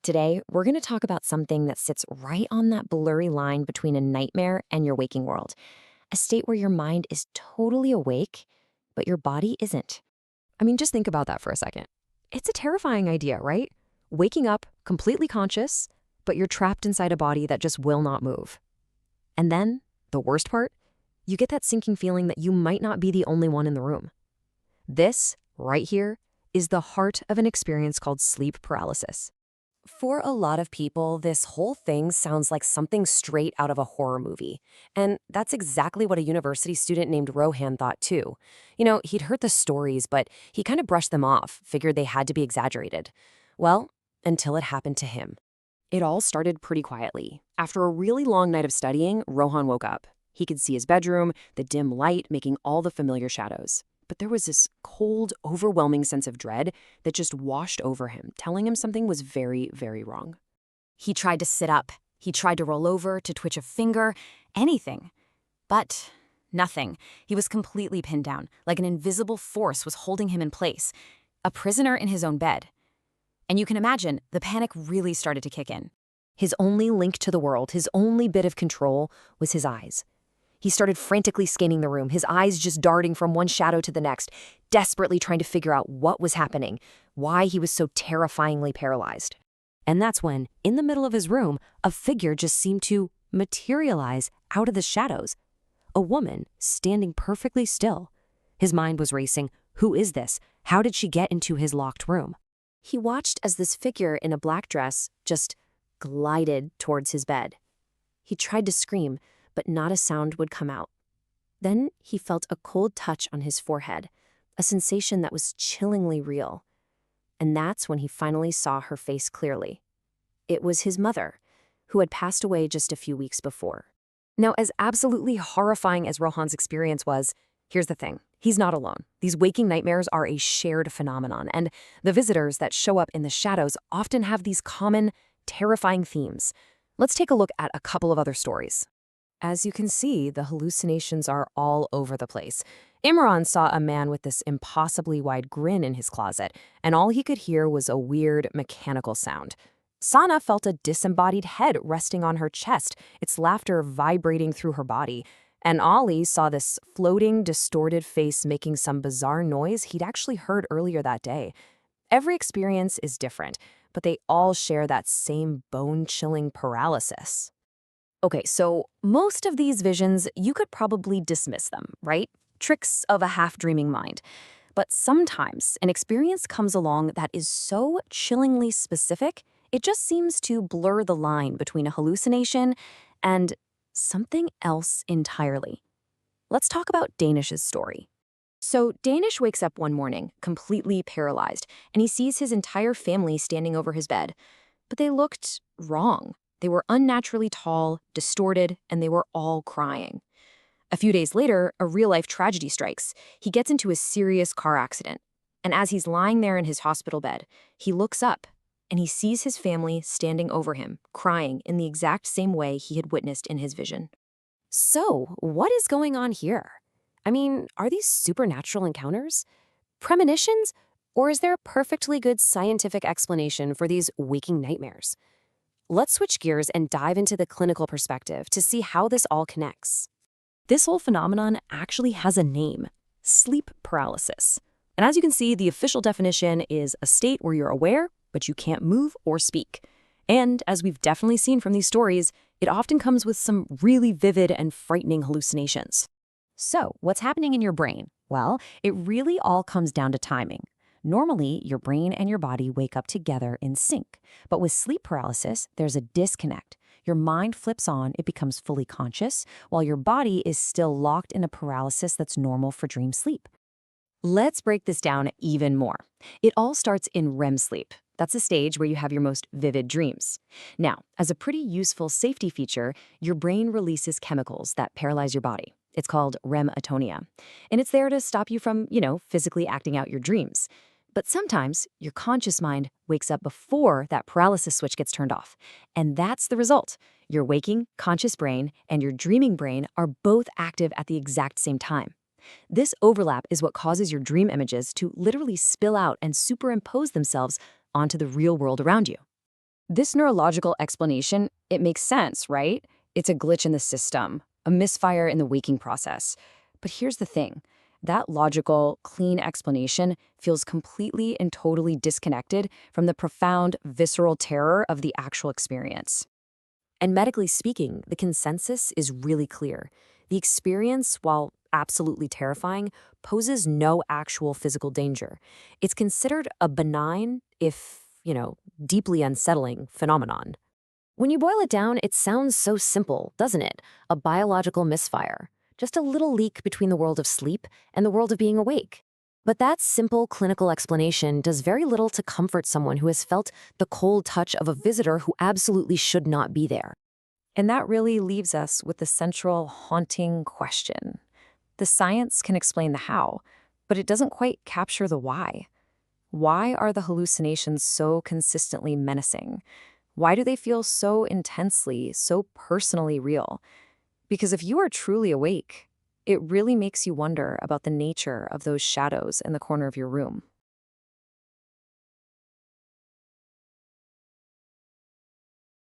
Today, we're going to talk about something that sits right on that blurry line between a nightmare and your waking world, a state where your mind is totally awake, but your body isn't. I mean, just think about that for a second. It's a terrifying idea, right? Waking up completely conscious, but you're trapped inside a body that just will not move. And then, the worst part, you get that sinking feeling that you might not be the only one in the room. This, right here, is the heart of an experience called sleep paralysis. For a lot of people, this whole thing sounds like something straight out of a horror movie. And that's exactly what a university student named Rohan thought too. He'd heard the stories, but he kind of brushed them off, figured they had to be exaggerated. Well, until it happened to him. It all started pretty quietly. After a really long night of studying, Rohan woke up. He could see his bedroom, the dim light making all the familiar shadows. But there was this cold, overwhelming sense of dread that just washed over him, telling him something was very, very wrong. He tried to sit up. He tried to roll over, to twitch a finger, anything. But nothing. He was completely pinned down, like an invisible force was holding him in place, a prisoner in his own bed. And you can imagine, the panic really started to kick in. His only link to the world, his only bit of control, was his eyes. He started frantically scanning the room, his eyes just darting from one shadow to the next, desperately trying to figure out what was happening, why he was so terrifyingly paralyzed. And that's when, in the middle of his room, a figure just seemed to materialize out of the shadows. A woman standing perfectly still. His mind was racing. Who is this? How did she get into his locked room? He watched as this figure in a black dress just glided towards his bed. He tried to scream, but not a sound would come out. Then he felt a cold touch on his forehead, a sensation that was chillingly real. And that's when he finally saw her face clearly. It was his mother, who had passed away just a few weeks before. Now, as absolutely horrifying as Rohan's experience was, here's the thing. He's not alone. These waking nightmares are a shared phenomenon, and the visitors that show up in the shadows often have these common, terrifying themes. Let's take a look at a couple of other stories. As you can see, the hallucinations are all over the place. Imran saw a man with this impossibly wide grin in his closet, and all he could hear was a weird, mechanical sound. Sana felt a disembodied head resting on her chest, its laughter vibrating through her body. And Ali saw this floating, distorted face making some bizarre noise he'd actually heard earlier that day. Every experience is different, but they all share that same bone-chilling paralysis. Okay, so most of these visions, you could probably dismiss them, right? Tricks of a half-dreaming mind. But sometimes an experience comes along that is so chillingly specific, it just seems to blur the line between a hallucination and something else entirely. Let's talk about Danish's story. So Danish wakes up one morning, completely paralyzed, and he sees his entire family standing over his bed. But they looked wrong. They were unnaturally tall, distorted, and they were all crying. A few days later, a real-life tragedy strikes. He gets into a serious car accident. And as he's lying there in his hospital bed, he looks up, and he sees his family standing over him, crying in the exact same way he had witnessed in his vision. So, what is going on here? I mean, are these supernatural encounters? Premonitions? Or is there a perfectly good scientific explanation for these waking nightmares? Let's switch gears and dive into the clinical perspective to see how this all connects. This whole phenomenon actually has a name: sleep paralysis. And as you can see, the official definition is a state where you're aware, but you can't move or speak. And as we've definitely seen from these stories, it often comes with some really vivid and frightening hallucinations. So, what's happening in your brain? Well, it really all comes down to timing. Normally, your brain and your body wake up together in sync. But with sleep paralysis, there's a disconnect. Your mind flips on, it becomes fully conscious, while your body is still locked in a paralysis that's normal for dream sleep. Let's break this down even more. It all starts in REM sleep. That's a stage where you have your most vivid dreams. Now, as a pretty useful safety feature, your brain releases chemicals that paralyze your body. It's called REM atonia. And it's there to stop you from, physically acting out your dreams. But sometimes your conscious mind wakes up before that paralysis switch gets turned off. And that's the result. Your waking, conscious brain and your dreaming brain are both active at the exact same time. This overlap is what causes your dream images to literally spill out and superimpose themselves onto the real world around you. This neurological explanation, it makes sense, right? It's a glitch in the system, a misfire in the waking process. But here's the thing. That logical, clean explanation feels completely and totally disconnected from the profound, visceral terror of the actual experience. And medically speaking, the consensus is really clear. The experience, while absolutely terrifying, poses no actual physical danger. It's considered a benign, if, deeply unsettling phenomenon. When you boil it down, it sounds so simple, doesn't it? A biological misfire. Just a little leak between the world of sleep and the world of being awake. But that simple clinical explanation does very little to comfort someone who has felt the cold touch of a visitor who absolutely should not be there. And that really leaves us with the central haunting question. The science can explain the how, but it doesn't quite capture the why. Why are the hallucinations so consistently menacing? Why do they feel so intensely, so personally real? Because if you are truly awake, it really makes you wonder about the nature of those shadows in the corner of your room.